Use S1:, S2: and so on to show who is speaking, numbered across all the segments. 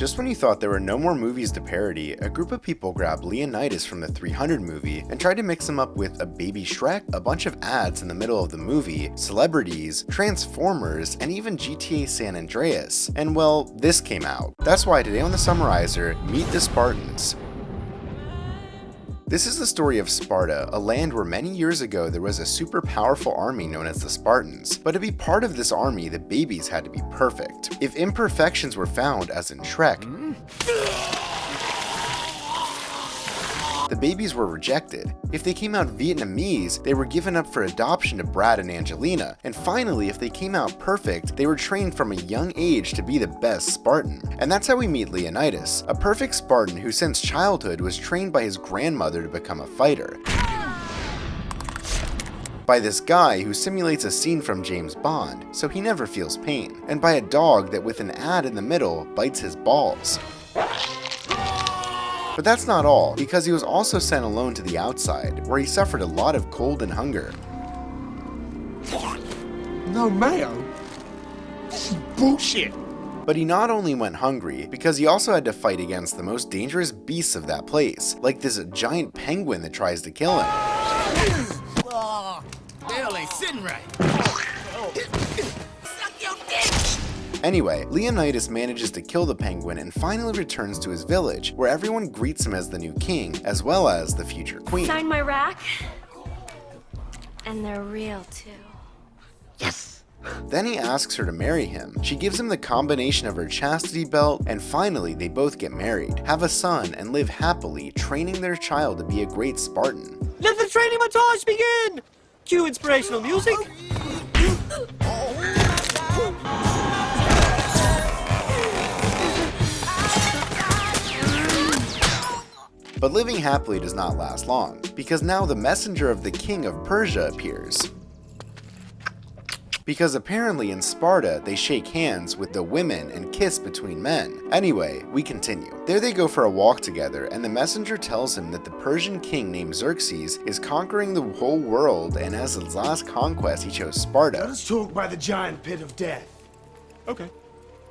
S1: Just when you thought there were no more movies to parody, a group of people grabbed Leonidas from the 300 movie and tried to mix him up with a baby Shrek, a bunch of ads in the middle of the movie, celebrities, Transformers, and even GTA San Andreas. And well, this came out. That's why today on the Summarizer, meet the Spartans. This is the story of Sparta, a land where many years ago there was a super powerful army known as the Spartans. But to be part of this army, the babies had to be perfect. If imperfections were found, as in Shrek, the babies were rejected. If they came out Vietnamese, they were given up for adoption to Brad and Angelina. And finally, if they came out perfect, they were trained from a young age to be the best Spartan. And that's how we meet Leonidas, a perfect Spartan who since childhood was trained by his grandmother to become a fighter. By this guy who simulates a scene from James Bond, so he never feels pain. And by a dog that with an ad in the middle bites his balls. But that's not all, because he was also sent alone to the outside, where he suffered a lot of cold and hunger.
S2: No mayo? This is bullshit.
S1: But he not only went hungry, because he also had to fight against the most dangerous beasts of that place, like this giant penguin that tries to kill him.
S3: Oh, hell ain't sitting right. Suck your dick!
S1: Anyway, Leonidas manages to kill the penguin and finally returns to his village, where everyone greets him as the new king, as well as the future queen.
S4: Sign my rack. And they're real, too.
S3: Yes!
S1: Then he asks her to marry him. She gives him the combination of her chastity belt, and finally they both get married, have a son, and live happily, training their child to be a great Spartan.
S5: Let the training montage begin! Cue inspirational music.
S1: But living happily does not last long, because now the messenger of the king of Persia appears. Because apparently in Sparta, they shake hands with the women and kiss between men. Anyway, we continue. There they go for a walk together, and the messenger tells him that the Persian king named Xerxes is conquering the whole world, and as his last conquest he chose Sparta.
S2: Let us talk by the giant pit of death.
S5: Okay.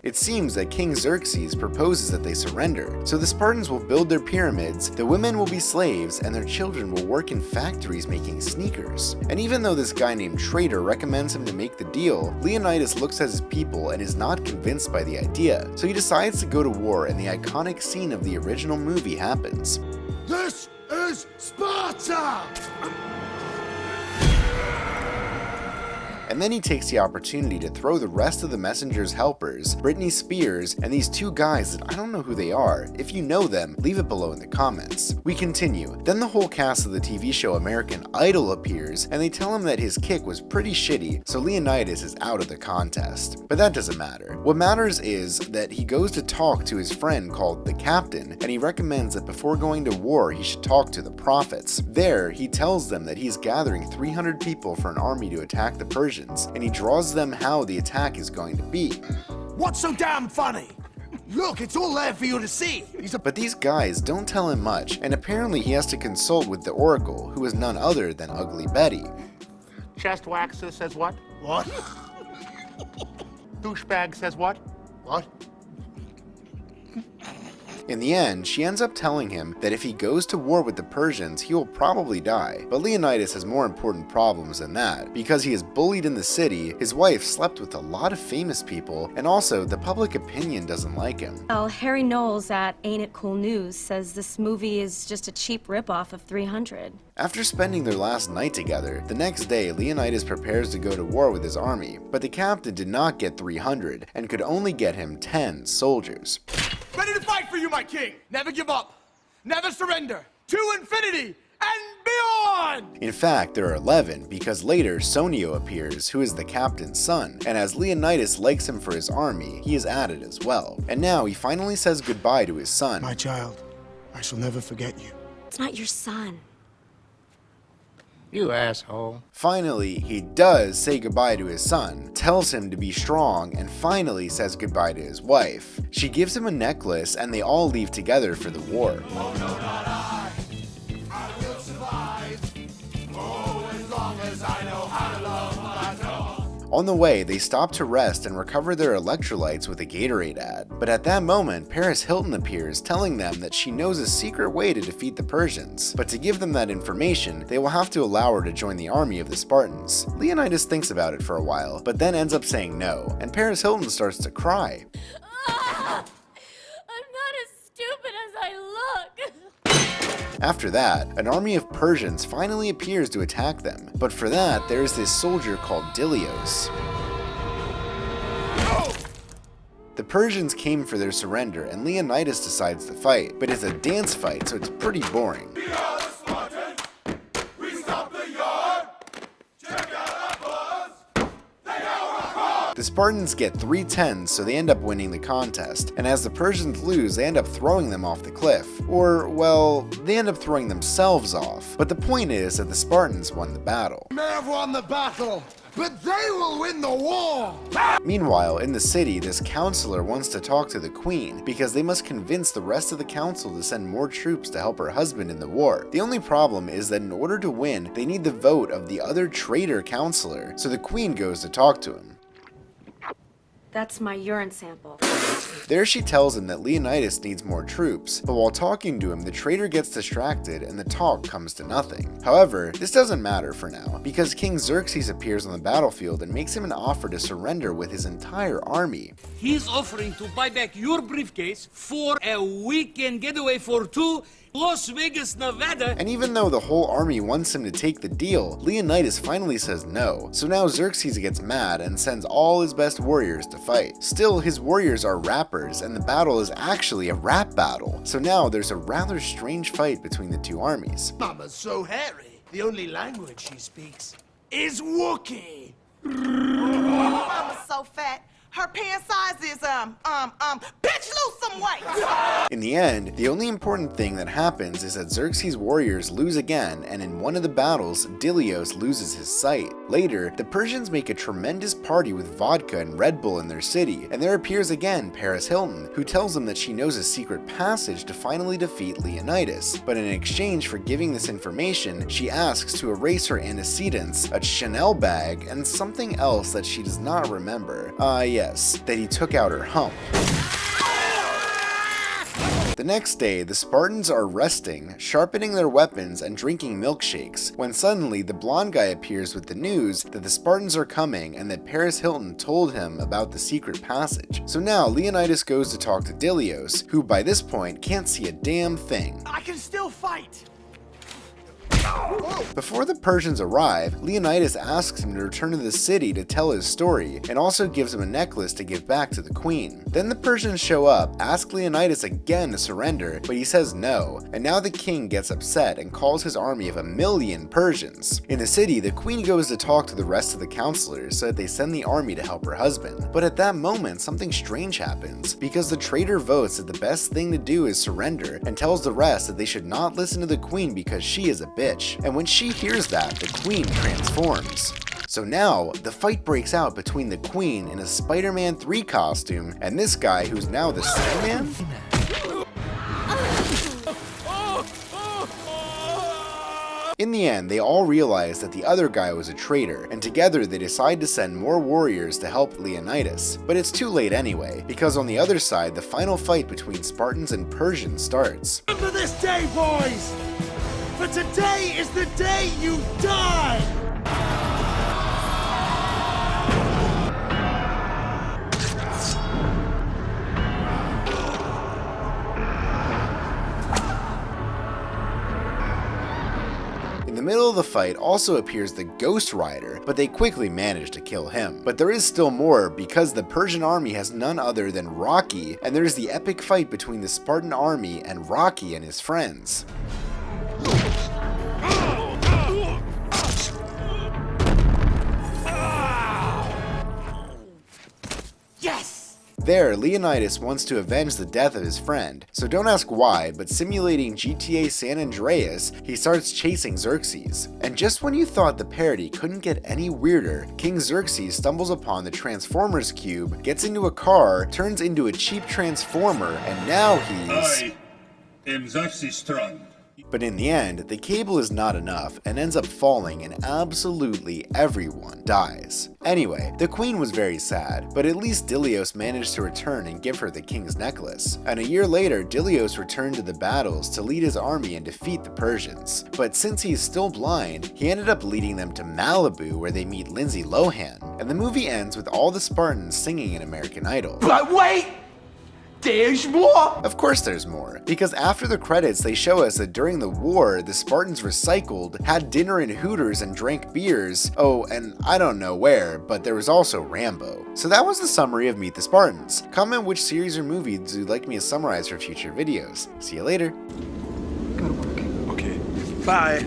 S1: It seems that King Xerxes proposes that they surrender, so the Spartans will build their pyramids, the women will be slaves, and their children will work in factories making sneakers. And even though this guy named Traitor recommends him to make the deal, Leonidas looks at his people and is not convinced by the idea, so he decides to go to war, and the iconic scene of the original movie happens.
S2: This is Sparta!
S1: And then he takes the opportunity to throw the rest of the messenger's helpers, Britney Spears, and these two guys that I don't know who they are. If you know them, leave it below in the comments. We continue. Then the whole cast of the TV show American Idol appears, and they tell him that his kick was pretty shitty, so Leonidas is out of the contest. But that doesn't matter. What matters is that he goes to talk to his friend called the Captain, and he recommends that before going to war, he should talk to the prophets. There, he tells them that he's gathering 300 people for an army to attack the Persians, and he draws them how the attack is going to be.
S2: What's so damn funny? Look, it's all there for you to see.
S1: But these guys don't tell him much, and apparently he has to consult with the Oracle, who is none other than Ugly Betty.
S6: Chest waxer says what?
S2: What?
S6: Douchebag says what?
S2: What?
S1: In the end, she ends up telling him that if he goes to war with the Persians, he will probably die. But Leonidas has more important problems than that, because he is bullied in the city, his wife slept with a lot of famous people, and also the public opinion doesn't like him.
S4: Well, Harry Knowles at Ain't It Cool News says this movie is just a cheap ripoff of 300.
S1: After spending their last night together, the next day Leonidas prepares to go to war with his army, but the captain did not get 300 and could only get him 10 soldiers.
S2: Ready to fight for you, my king! Never give up! Never surrender! To infinity and beyond!
S1: In fact, there are 11, because later Sonio appears, who is the captain's son, and as Leonidas likes him for his army, he is added as well. And now he finally says goodbye to his son.
S2: My child, I shall never forget you.
S4: It's not your son.
S6: You asshole.
S1: Finally, he does say goodbye to his son, tells him to be strong, and finally says goodbye to his wife. She gives him a necklace, and they all leave together for the war.
S2: Oh, no, not I. I will survive. Oh, as long as I know how to love my dog.
S1: On the way, they stop to rest and recover their electrolytes with a Gatorade ad. But at that moment, Paris Hilton appears, telling them that she knows a secret way to defeat the Persians. But to give them that information, they will have to allow her to join the army of the Spartans. Leonidas thinks about it for a while, but then ends up saying no, and Paris Hilton starts to cry.
S7: I'm not as stupid as I look.
S1: After that, an army of Persians finally appears to attack them, but for that, there is this soldier called Dilios. The Persians came for their surrender, and Leonidas decides to fight, but it's a dance fight, so it's pretty boring.
S2: We are the Spartans. We stop the yard. Check out our buzz. They are our cause.
S1: The Spartans get 3 tens, so they end up winning the contest, and as the Persians lose, they end up throwing them off the cliff. Or, well, they end up throwing themselves off. But the point is that the Spartans won the battle.
S2: We may have won the battle, but they will win the war.
S1: Meanwhile, in the city, this counselor wants to talk to the queen, because they must convince the rest of the council to send more troops to help her husband in the war. The only problem is that in order to win, they need the vote of the other traitor counselor, so the queen goes to talk to him.
S4: That's my urine sample.
S1: There she tells him that Leonidas needs more troops, but while talking to him, the traitor gets distracted and the talk comes to nothing. However, this doesn't matter for now, because King Xerxes appears on the battlefield and makes him an offer to surrender with his entire army.
S8: He's offering to buy back your briefcase for a weekend getaway for 2 Las Vegas, Nevada.
S1: And even though the whole army wants him to take the deal, Leonidas finally says no. So now Xerxes gets mad and sends all his best warriors to fight. Still, his warriors are rappers, and the battle is actually a rap battle. So now there's a rather strange fight between the two armies.
S2: Mama's so hairy. The only language she speaks is Wookiee.
S9: Mama's so fat. Her pant size is, bitch, lose some weight.
S1: In the end, the only important thing that happens is that Xerxes' warriors lose again, and in one of the battles, Dilios loses his sight. Later, the Persians make a tremendous party with vodka and Red Bull in their city, and there appears again Paris Hilton, who tells them that she knows a secret passage to finally defeat Leonidas. But in exchange for giving this information, she asks to erase her antecedents, a Chanel bag, and something else that she does not remember. Yes, that he took out her hump. The next day, the Spartans are resting, sharpening their weapons, and drinking milkshakes, when suddenly the blonde guy appears with the news that the Spartans are coming and that Paris Hilton told him about the secret passage. So now Leonidas goes to talk to Dilios, who by this point can't see a damn thing.
S2: I can still fight.
S1: Before the Persians arrive, Leonidas asks him to return to the city to tell his story, and also gives him a necklace to give back to the queen. Then the Persians show up, ask Leonidas again to surrender, but he says no, and now the king gets upset and calls his army of 1,000,000 Persians. In the city, the queen goes to talk to the rest of the counselors so that they send the army to help her husband. But at that moment, something strange happens, because the traitor votes that the best thing to do is surrender, and tells the rest that they should not listen to the queen because she is a bitch. And when she hears that, the queen transforms. So now, the fight breaks out between the queen in a Spider-Man 3 costume and this guy who's now the Sandman? In the end, they all realize that the other guy was a traitor, and together they decide to send more warriors to help Leonidas. But it's too late anyway, because on the other side, the final fight between Spartans and Persians starts.
S2: Remember this day, boys! For today is the day you die!
S1: In the middle of the fight also appears the Ghost Rider, but they quickly manage to kill him. But there is still more, because the Persian army has none other than Rocky, and there's the epic fight between the Spartan army and Rocky and his friends.
S2: Yes!
S1: There, Leonidas wants to avenge the death of his friend, so don't ask why, but simulating GTA San Andreas, he starts chasing Xerxes. And just when you thought the parody couldn't get any weirder, King Xerxes stumbles upon the Transformers cube, gets into a car, turns into a cheap transformer, and now he's...
S10: I am Xerxes Strong.
S1: But in the end, the cable is not enough and ends up falling and absolutely everyone dies. Anyway, the queen was very sad, but at least Dilios managed to return and give her the king's necklace. And a year later, Dilios returned to the battles to lead his army and defeat the Persians. But since he's still blind, he ended up leading them to Malibu where they meet Lindsay Lohan. And the movie ends with all the Spartans singing an American Idol.
S3: But wait! There's more!
S1: Of course there's more, because after the credits they show us that during the war, the Spartans recycled, had dinner in Hooters and drank beers, oh, and I don't know where, but there was also Rambo. So that was the summary of Meet the Spartans. Comment which series or movie you'd like me to summarize for future videos. See you later.
S3: Gotta work.
S5: Okay. Bye.